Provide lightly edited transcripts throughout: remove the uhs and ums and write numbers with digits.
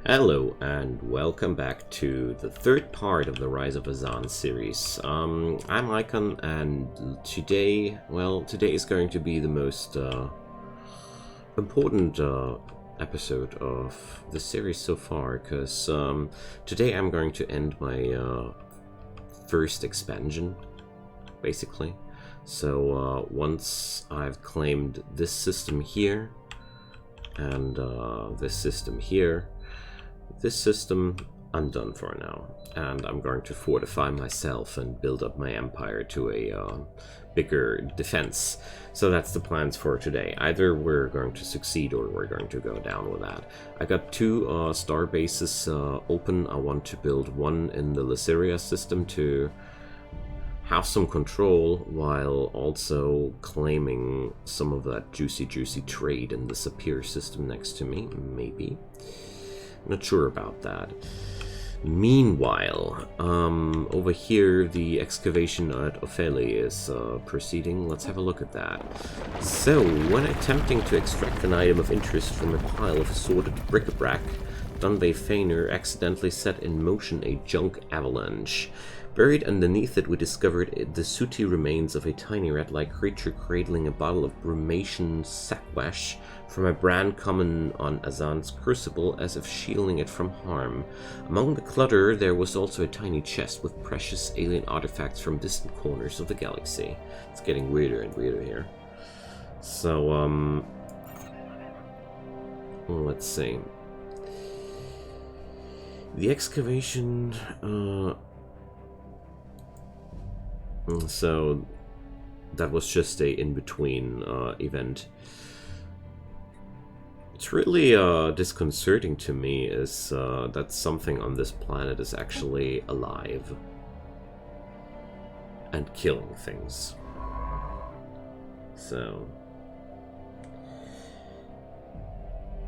Hello and welcome back to the third part of the Rise of Azan series. I'm Icon, and today is going to be the most important episode of the series so far, because today I'm going to end my first expansion, basically. So once I've claimed this system here and this system here, this system I'm done for now, and I'm going to fortify myself and build up my empire to a bigger defense. So that's the plans for today. Either we're going to succeed or we're going to go down with that. I got two star bases open. I want to build one in the Lysiria system to have some control while also claiming some of that juicy trade in the Sapir system next to me, maybe. Not sure about that. Meanwhile, over here the excavation at Opheli is proceeding. Let's have a look at that. So, when attempting to extract an item of interest from a pile of assorted bric-a-brac, Dunbay Feiner accidentally set in motion a junk avalanche. Buried underneath it, we discovered the sooty remains of a tiny rat-like creature cradling a bottle of brumation sackwash from a brand common on Azan's crucible, as if shielding it from harm. Among the clutter, there was also a tiny chest with precious alien artifacts from distant corners of the galaxy. It's getting weirder and weirder here. So, let's see. The excavation, so that was just a in-between event. What's really disconcerting to me is that something on this planet is actually alive and killing things. So,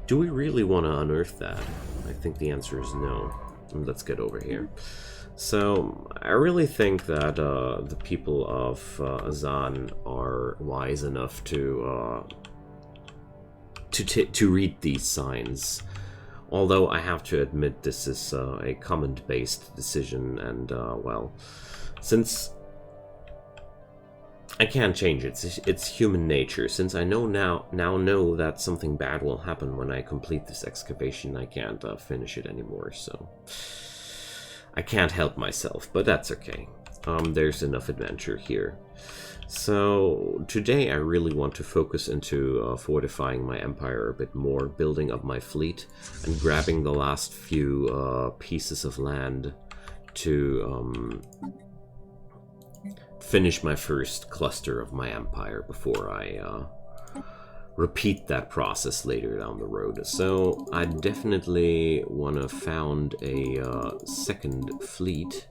do we really want to unearth that? I think the answer is no. Let's get over here. So, I really think that the people of Azan are wise enough to read these signs. Although I have to admit this is a comment-based decision, and well, since I can't change it, it's human nature. Since I know now know that something bad will happen when I complete this excavation, I can't finish it anymore, so I can't help myself, but that's okay. There's enough adventure here. So today I really want to focus into fortifying my empire a bit more, building up my fleet, and grabbing the last few pieces of land to finish my first cluster of my empire before I repeat that process later down the road. So I definitely want to found a second fleet,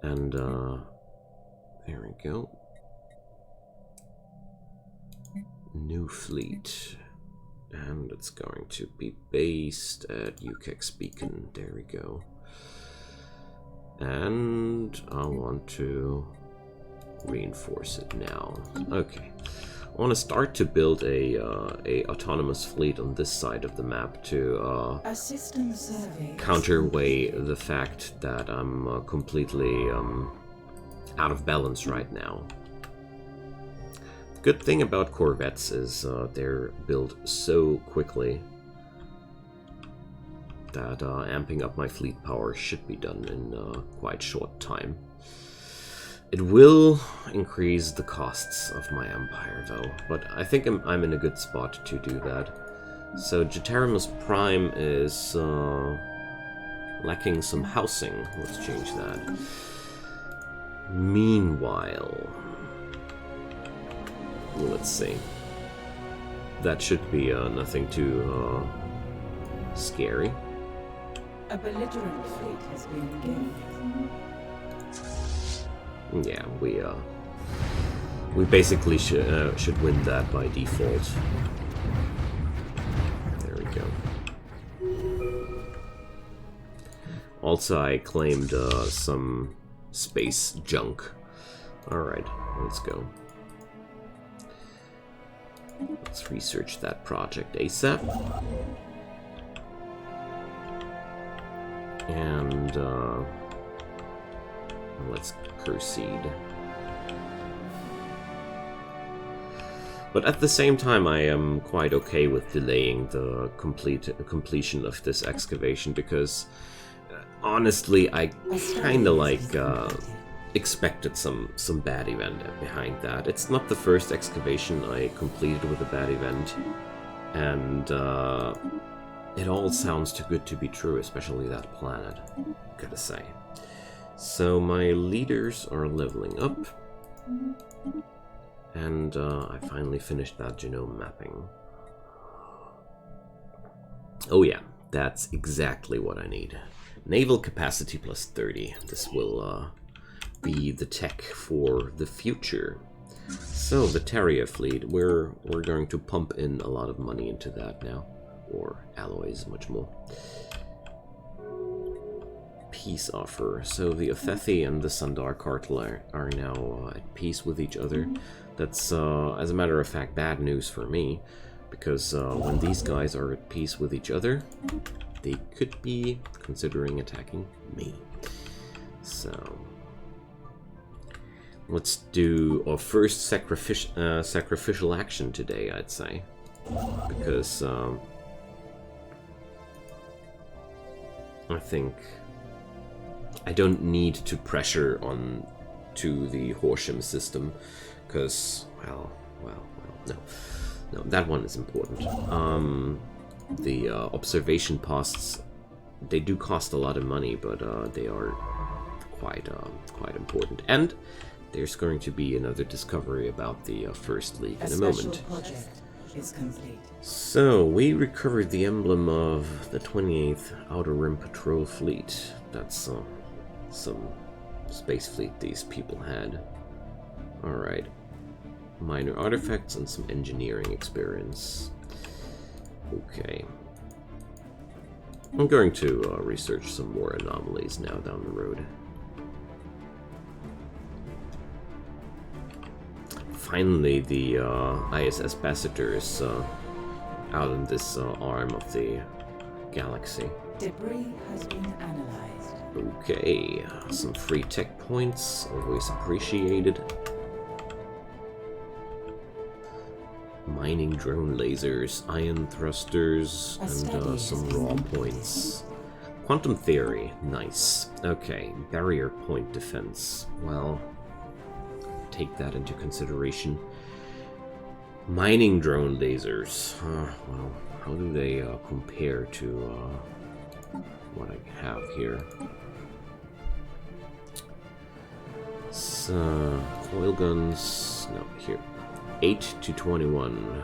and there we go. New fleet, and it's going to be based at Ukex Beacon. There we go. And I want to reinforce it now. Okay, I want to start to build a autonomous fleet on this side of the map to counterweigh the fact that I'm completely out of balance right now. The good thing about corvettes is they're built so quickly that amping up my fleet power should be done in quite short time. It will increase the costs of my empire, though, but I think I'm in a good spot to do that. So Jeterimus Prime is lacking some housing. Let's change that. Meanwhile, let's see. That should be nothing too scary. A belligerent fleet has been gained. Yeah, we basically should win that by default. There we go. Also, I claimed some space junk. Alright, let's go. Let's research that project ASAP. And let's proceed. But at the same time, I am quite okay with delaying the completion of this excavation, because honestly, I kind of like expected some bad event behind that. It's not the first excavation I completed with a bad event, and it all sounds too good to be true, especially that planet, gotta say. So my leaders are leveling up, and I finally finished that genome mapping. Oh yeah, that's exactly what I need. Naval capacity plus 30. This will be the tech for the future. So the Terrier fleet, we're going to pump in a lot of money into that now, or alloys, much more. Peace offer. So the Othethi and the Sandar cartel are now at peace with each other. That's, as a matter of fact, bad news for me, because when these guys are at peace with each other, they could be considering attacking me. So let's do our first sacrificial action today, I'd say, because I think I don't need to pressure on to the Horsham system, because, well, no, that one is important. The observation posts, they do cost a lot of money, but they are quite important. And there's going to be another discovery about the First League in a moment. Project is complete. So, we recovered the emblem of the 28th Outer Rim Patrol Fleet. That's some space fleet these people had. Alright. Minor artifacts and some engineering experience. Okay. I'm going to research some more anomalies now down the road. Finally, the ISS Basseter is out in this arm of the galaxy. Debris has been analyzed. Okay, some free tech points, always appreciated. Mining drone lasers, ion thrusters, and some raw points. Quantum theory, nice. Okay, barrier point defense. Well, take that into consideration. Mining drone lasers. Well, how do they compare to what I have here? So, coil guns. No, here. 8 to 21.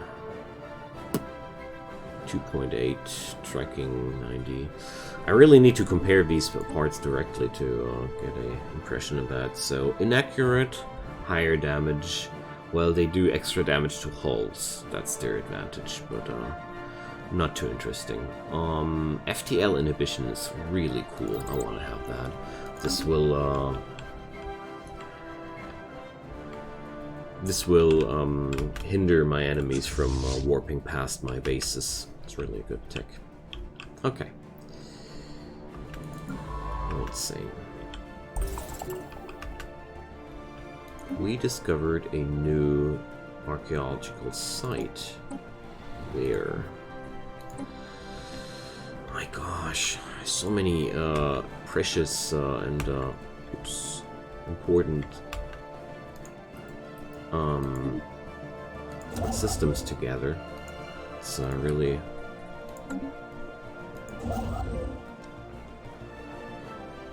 2.8, tracking 90. I really need to compare these parts directly to get an impression of that. So, inaccurate, higher damage. Well, they do extra damage to hulls. That's their advantage, but not too interesting. FTL inhibition is really cool. I want to have that. This will hinder my enemies from warping past my bases. It's really a good tech. Okay. Let's see. We discovered a new archaeological site. Where? My gosh, so many precious and important systems together. It's really...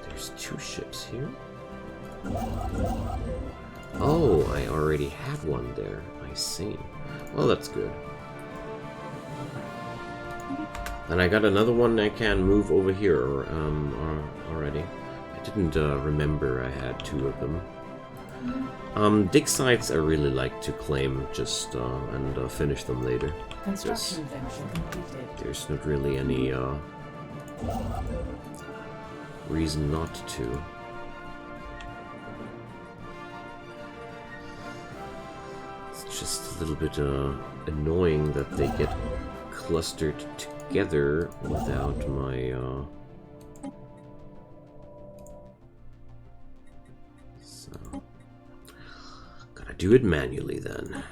There's 2 ships here? Oh, I already had one there. I see. Well, that's good. And I got another one I can move over here already. I didn't remember I had 2 of them. Dig sites I really like to claim just and finish them later. Construction venture completed. There's not really any reason not to. It's just a little bit annoying that they get clustered together without my do it manually then.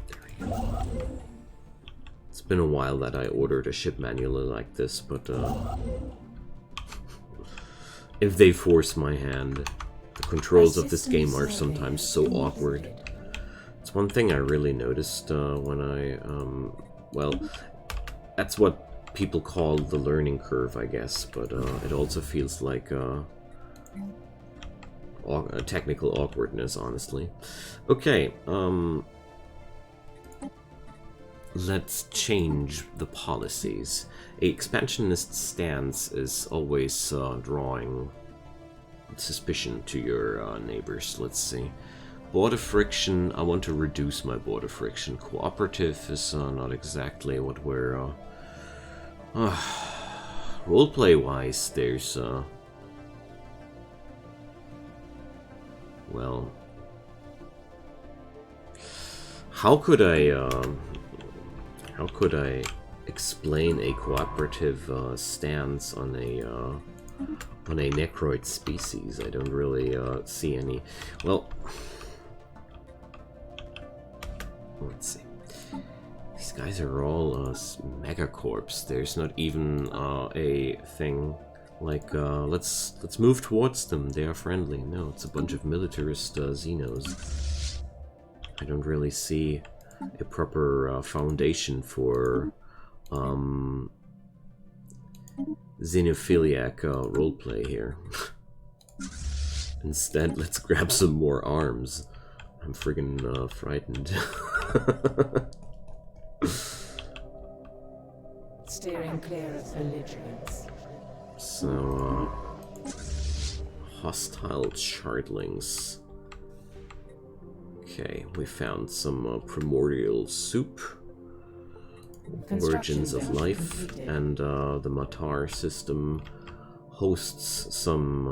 There we go. It's been a while that I ordered a ship manually like this, but if they force my hand, the controls of this game are sometimes so awkward. It's one thing I really noticed when I, well, that's what people call the learning curve, I guess, but it also feels like a technical awkwardness, honestly. Okay, let's change the policies. A expansionist stance is always drawing suspicion to your neighbors. Let's see. Border friction, I want to reduce my border friction. Cooperative is not exactly what we're... roleplay-wise, there's... well... How could I explain a cooperative stance on a Necroid species? I don't really see any... Well... Let's see. These guys are all megacorps. There's not even a thing like let's move towards them. They are friendly. No, it's a bunch of militarist Xenos. I don't really see a proper foundation for xenophiliac roleplay here. Instead, let's grab some more arms. I'm friggin' frightened. Steering clear of belligerents. So, hostile chartlings. Okay, we found some primordial soup. Origins of life. Completed. And the Matar system hosts some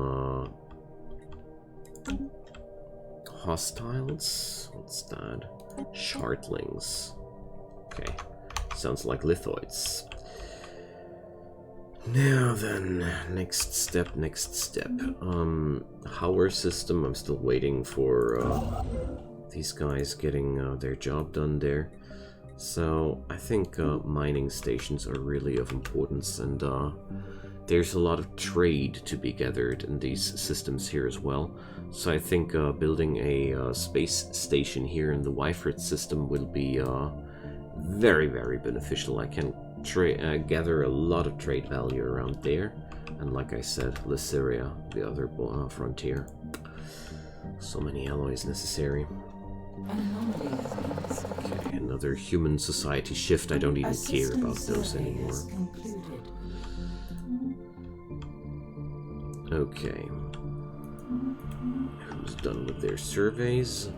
hostiles? What's that? Chartlings. Okay. Sounds like lithoids. Now then, next step. Hauer system, I'm still waiting for these guys getting their job done there. So, I think mining stations are really of importance, and there's a lot of trade to be gathered in these systems here as well. So I think building a space station here in the Wyford system will be very, very beneficial. I can gather a lot of trade value around there. And like I said, Lyceria, the other frontier. So many alloys necessary. Okay, another human society shift. I don't even care about those anymore. Okay. Who's done with their surveys?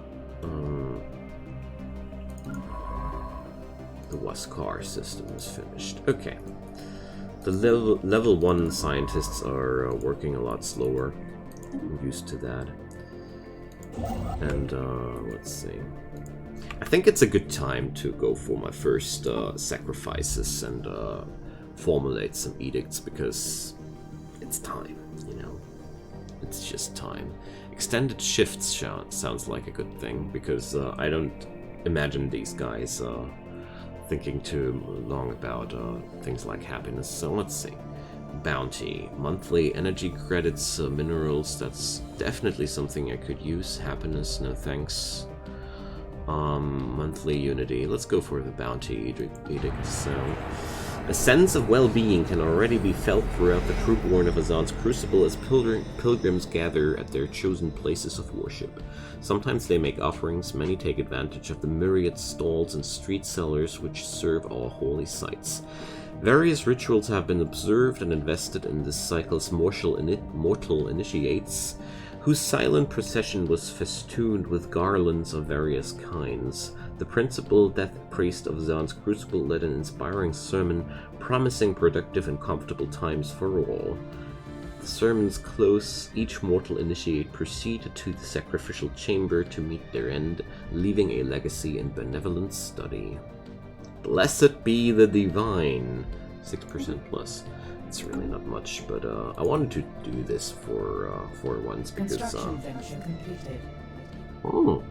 The Waskar system is finished. Okay. The level 1 scientists are working a lot slower. I'm used to that. And let's see. I think it's a good time to go for my first sacrifices and formulate some edicts, because it's time, you know. It's just time. Extended shifts sounds like a good thing, because I don't imagine these guys thinking too long about things like happiness. So let's see. Bounty. Monthly energy credits, minerals, that's definitely something I could use. Happiness, no thanks. Monthly unity. Let's go for the bounty edict. So, a sense of well-being can already be felt throughout the crewborn of Azan's crucible as pilgrims gather at their chosen places of worship. Sometimes they make offerings, many take advantage of the myriad stalls and street sellers which serve our holy sites. Various rituals have been observed and invested in this cycle's mortal initiates, whose silent procession was festooned with garlands of various kinds. The principal death priest of Azan's crucible led an inspiring sermon, promising productive and comfortable times for all. The sermon's close, each mortal initiate proceeded to the sacrificial chamber to meet their end, leaving a legacy in benevolent study. Blessed be the divine. 6% plus. It's really not much, but I wanted to do this for once because Construction venture completed. Oh,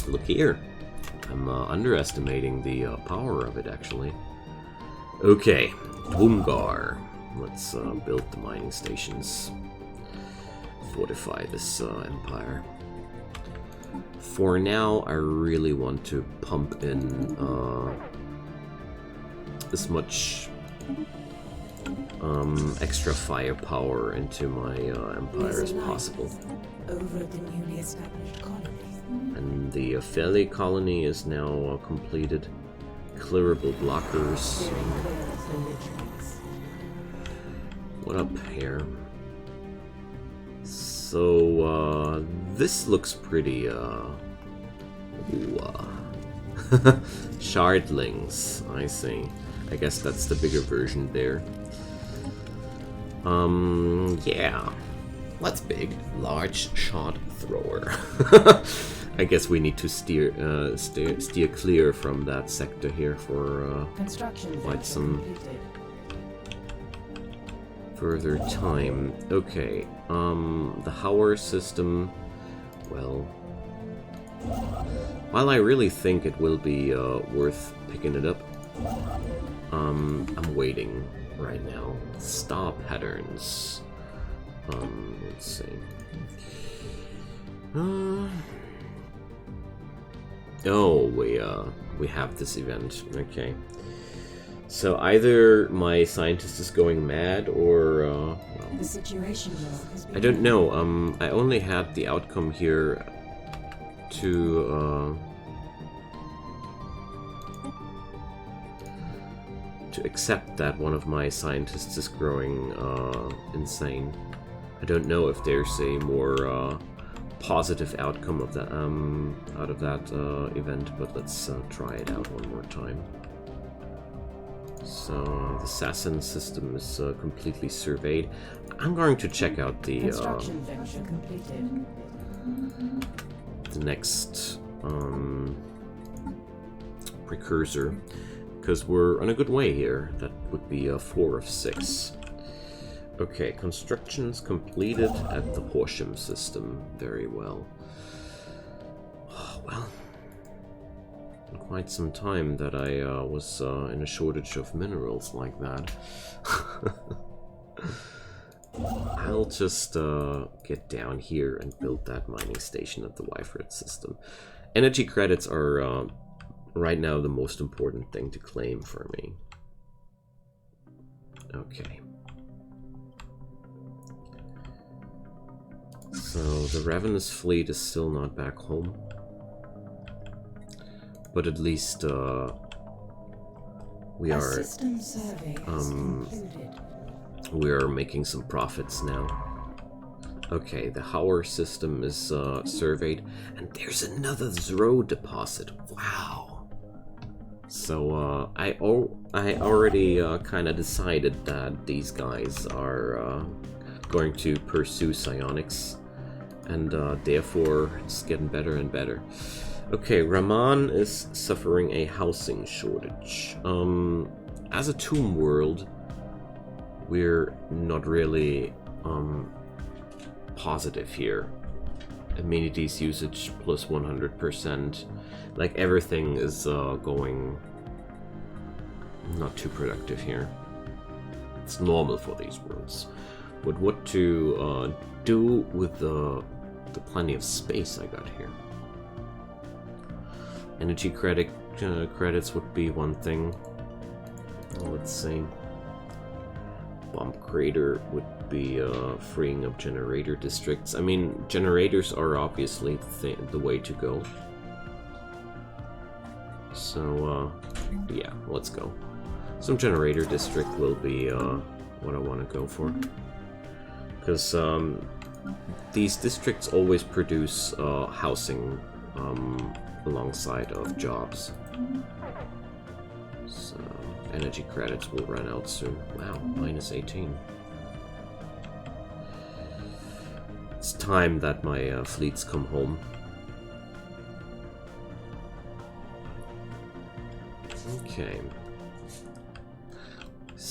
look here. I'm underestimating the power of it, actually. Okay, Woomgar. Let's build the mining stations. Fortify this empire. For now, I really want to pump in as much extra firepower into my empire as possible. Over the newly established colonies. And the Fairley colony is now completed. Clearable blockers. What up here? So, this looks pretty, Shardlings, I see. I guess that's the bigger version there. Yeah. What's big? Large shot thrower. I guess we need to steer clear from that sector here for quite some further time. Okay, the Hauer system, well, while I really think it will be worth picking it up, I'm waiting right now. Star patterns. Let's see. Oh, we have this event. Okay. So either my scientist is going mad, or well, The situation has been I don't know. I only had the outcome here to accept that one of my scientists is growing insane. I don't know if there's a more positive outcome of that out of that event, but let's try it out one more time. So the assassin system is completely surveyed. I'm going to check out the construction venture completed. the next precursor, because we're on a good way here. That would be 4 of 6. Okay, constructions completed at the Horsham system. Very well. Oh, well, quite some time that I was in a shortage of minerals like that. I'll just get down here and build that mining station at the Wyfred system. Energy credits are right now the most important thing to claim for me. Okay. So the Ravenous fleet is still not back home. But at least we are making some profits now. Okay, the Hauer system is surveyed, and there's another Zro deposit. Wow. So I already kind of decided that these guys are going to pursue psionics, and therefore it's getting better and better. Okay, Raman is suffering a housing shortage. As a tomb world, we're not really positive here. Amenities usage plus 100%. Like, everything is going not too productive here. It's normal for these worlds. But what to do with the plenty of space I got here? Energy credits would be one thing. Let's see. Bomb crater would be freeing up generator districts. I mean, generators are obviously the way to go. So, yeah, let's go. Some generator district will be what I want to go for. Because these districts always produce housing alongside of jobs. So, energy credits will run out soon. Wow, minus 18. It's time that my fleets come home. Okay.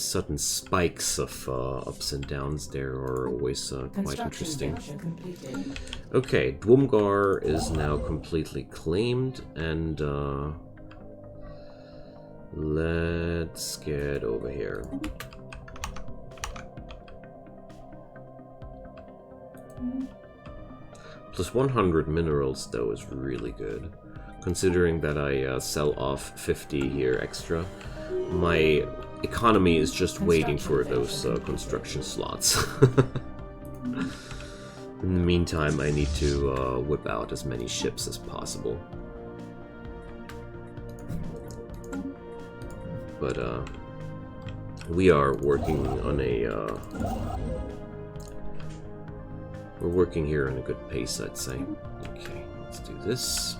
sudden spikes of ups and downs there are always quite interesting. Okay, Dwumgar is now completely claimed, and let's get over here. Plus 100 minerals, though, is really good. Considering that I sell off 50 here extra, my economy is just waiting for those construction slots. In the meantime, I need to whip out as many ships as possible. But we are working on a we're working here on a good pace, I'd say. Okay, let's do this.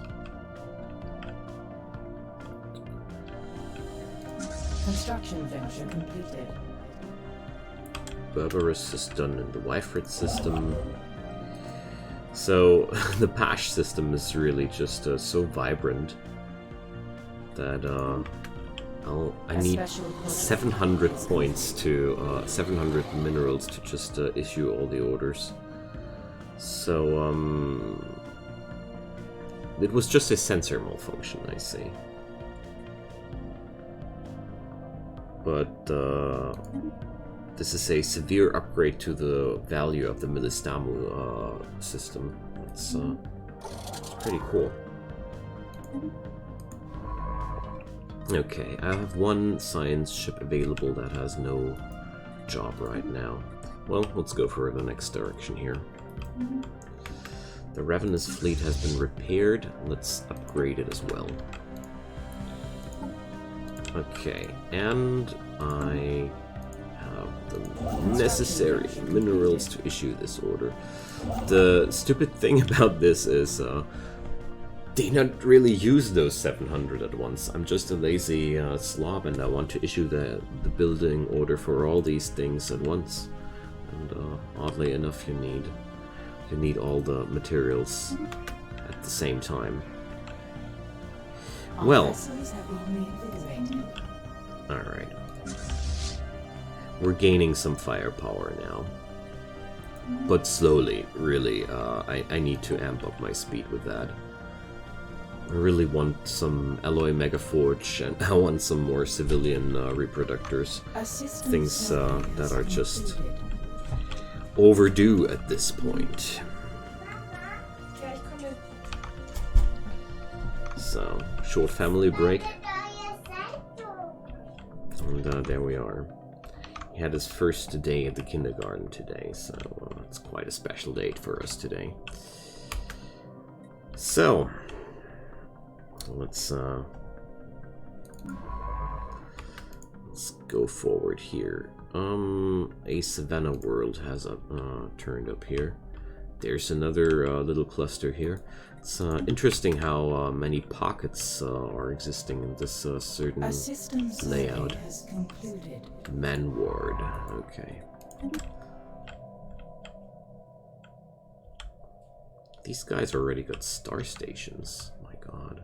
Construction venture completed. Berberus is done in the Wyfred system. So the Pash system is really just so vibrant that I need 700 points to 700 minerals to just issue all the orders. So it was just a sensor malfunction, I see. But this is a severe upgrade to the value of the Milistamu system. It's pretty cool. Okay, I have one science ship available that has no job right now. Well, let's go for the next direction here. The Ravenous fleet has been repaired. Let's upgrade it as well. Okay, and I have the necessary minerals to issue this order. The stupid thing about this is they not really use those 700 at once. I'm just a lazy slob, and I want to issue the building order for all these things at once. And oddly enough, you need all the materials at the same time. Well, alright. We're gaining some firepower now. But slowly, really. I need to amp up my speed with that. I really want some alloy megaforge, and I want some more civilian reproductors. Things that are just overdue at this point. So, short family break. And there we are. He had his first day at the kindergarten today, so it's quite a special date for us today. So, let's go forward here. A Savannah world has turned up here. There's another little cluster here. It's interesting how many pockets are existing in this certain layout. Manward, okay. These guys already got star stations. My god.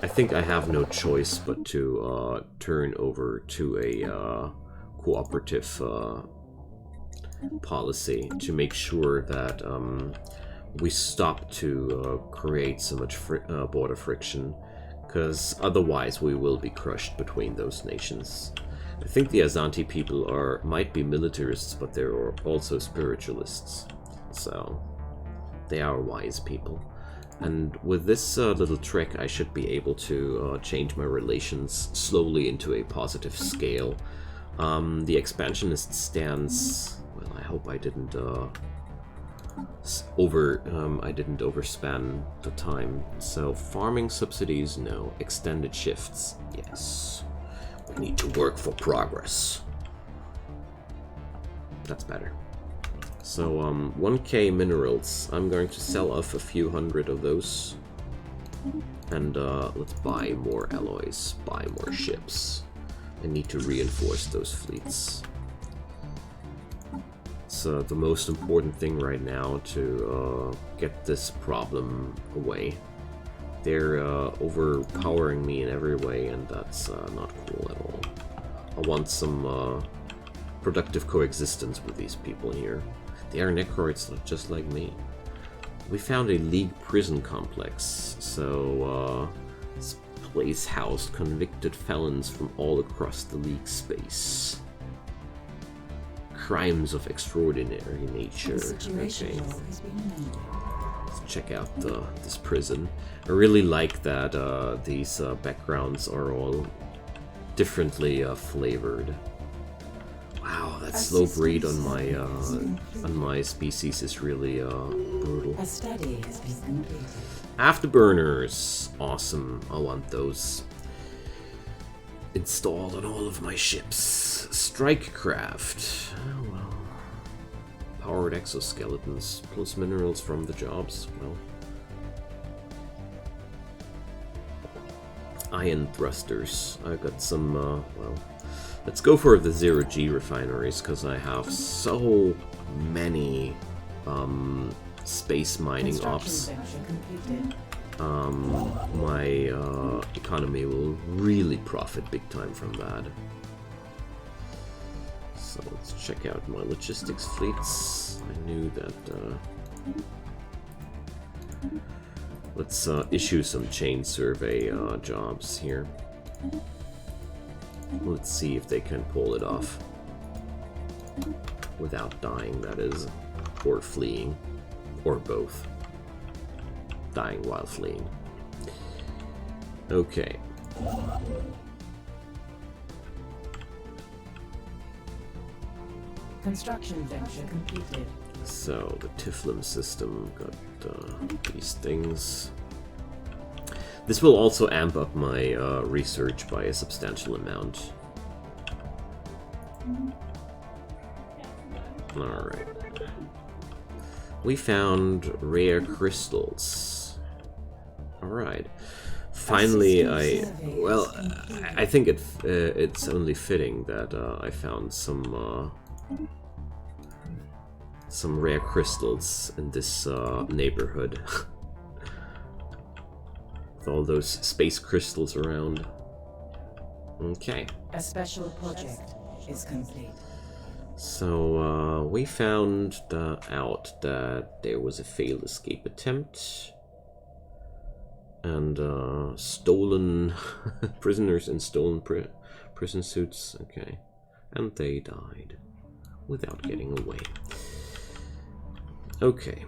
I think I have no choice but to turn over to a cooperative policy to make sure that we stop to create so much border friction, because otherwise we will be crushed between those nations. I think the Azanti people might be militarists, but they're also spiritualists, so they are wise people. And with this little trick, I should be able to change my relations slowly into a positive scale. The expansionist stance, well, I hope I didn't overspan the time. So farming subsidies, no. Extended shifts, yes. We need to work for progress. That's better. So 1k minerals. I'm going to sell off a few hundred of those. And let's buy more alloys, buy more ships. I need to reinforce those fleets. It's the most important thing right now to get this problem away. They're overpowering me in every way, and that's not cool at all. I want some productive coexistence with these people here. They are Necroids just like me. We found a League prison complex, so this place housed convicted felons from all across the League space. Crimes of extraordinary nature. Okay. Let's check out this prison. I really like that these backgrounds are all differently flavored. Wow, that slow breed on my species is really brutal. A study has been completed. Afterburners, awesome. I want those installed on all of my ships. Strikecraft. Oh well. Powered exoskeletons plus minerals from the jobs. Well. Ion thrusters. I got some. Well. Let's go for the 0G refineries, because I have so many space mining ops. My economy will really profit big time from that. So let's check out my logistics fleets. I knew that. Let's issue some chain survey jobs here. Let's see if they can pull it off. Without dying, that is. Or fleeing. Or both. Dying while fleeing. Okay. Construction venture completed. So, the Tiflin system got these things. This will also amp up my research by a substantial amount. Alright. We found rare crystals. Alright. Finally, I think it's only fitting that I found some rare crystals in this neighborhood. All those space crystals around. Okay. A special project is complete. So we found out that there was a failed escape attempt and stolen prisoners in stolen prison suits. Okay, and they died without getting away. Okay,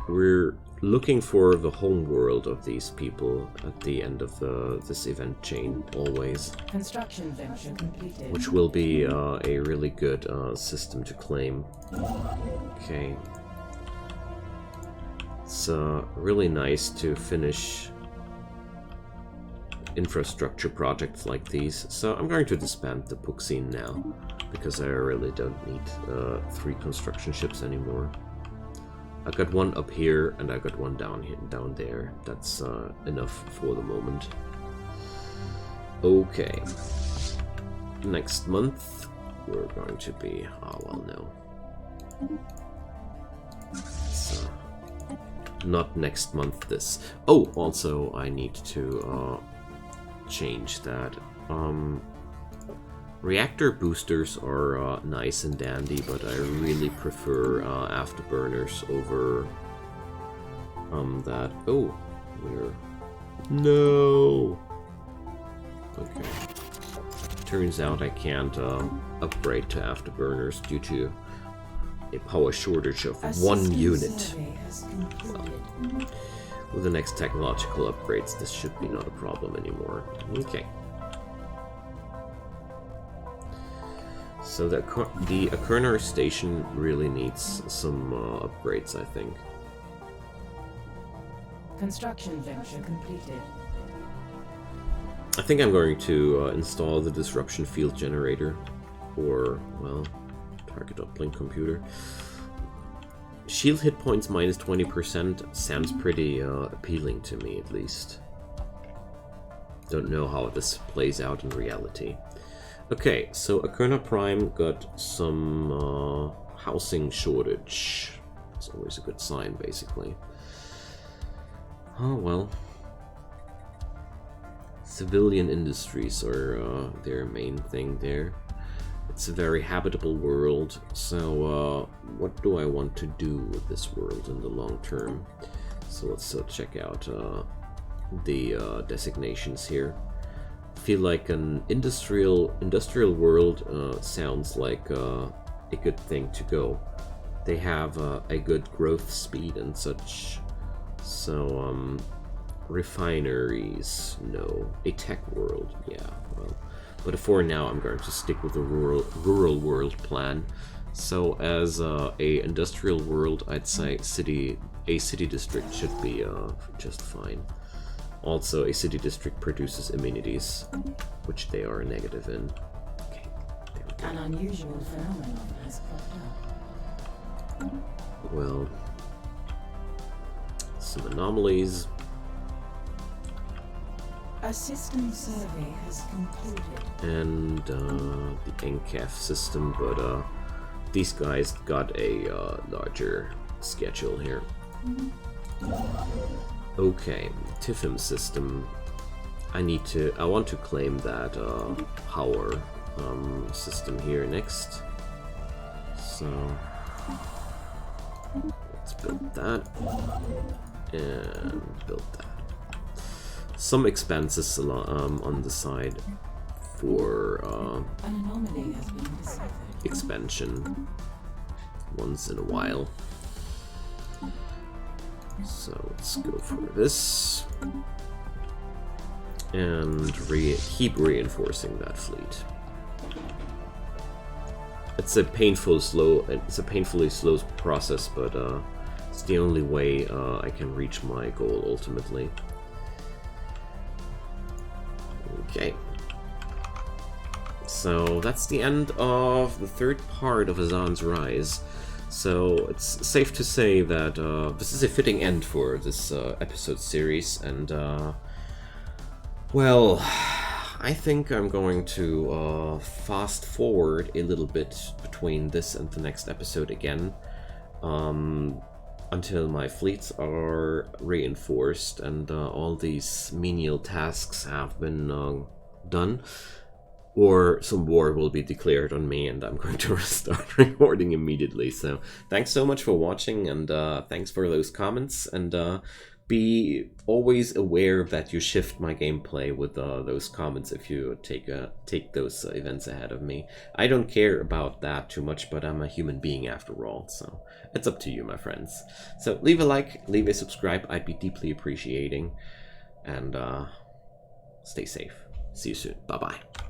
we're looking for the home world of these people at the end of this event chain, always. Construction venture completed. Which will be a really good system to claim. Okay. It's really nice to finish infrastructure projects like these. So I'm going to disband the book scene now, because I really don't need 3 construction ships anymore. I got one up here, and I got one down there. That's enough for the moment. Okay. Next month, we're going to be... Oh, well, no. So, not next month, this. Oh, also, I need to change that. Reactor boosters are nice and dandy, but I really prefer afterburners over that. Oh, we're... No! Okay. Turns out I can't upgrade to afterburners due to a power shortage of 1 unit. Well, with the next technological upgrades, this should be not a problem anymore. Okay. So the Akernar station really needs some upgrades, I think. Construction venture completed. I think I'm going to install the disruption field generator, or, well, target uplink computer. Shield hit points minus 20% sounds pretty appealing to me, at least. Don't know how this plays out in reality. Okay, so Akerna Prime got some housing shortage. It's always a good sign, basically. Oh well. civilian industries are their main thing there. It's a very habitable world, so what do I want to do with this world in the long term? So let's check out the designations here. I feel like an industrial world sounds like a good thing to go. They have a good growth speed and such. So refineries, no. A tech world, yeah, well. But for now, I'm going to stick with the rural world plan. So as a industrial world, I'd say a city district should be just fine. Also, a city district produces amenities, which they are negative in. Okay, there we go. An unusual phenomenon has cropped up. Well, some anomalies. A system survey has concluded. And the NCAF system, but these guys got a larger schedule here. Okay, TIFM system. I want to claim that power system here next. So let's build that and build that. Some expenses on the side for An anomaly has been discovered. expansion once in a while. So let's go for this and keep reinforcing that fleet. It's a painfully slow process, but it's the only way I can reach my goal ultimately. Okay. So that's the end of the third part of Azan's Rise. So it's safe to say that this is a fitting end for this episode series, and well, I think I'm going to fast forward a little bit between this and the next episode again, until my fleets are reinforced and all these menial tasks have been done, or some war will be declared on me and I'm going to start recording immediately. So thanks so much for watching, and thanks for those comments, and be always aware that you shift my gameplay with those comments if you take those events ahead of me. I don't care about that too much, but I'm a human being after all, so it's up to you, my friends. So leave a like, leave a subscribe, I'd be deeply appreciating, and stay safe. See you soon. Bye-bye.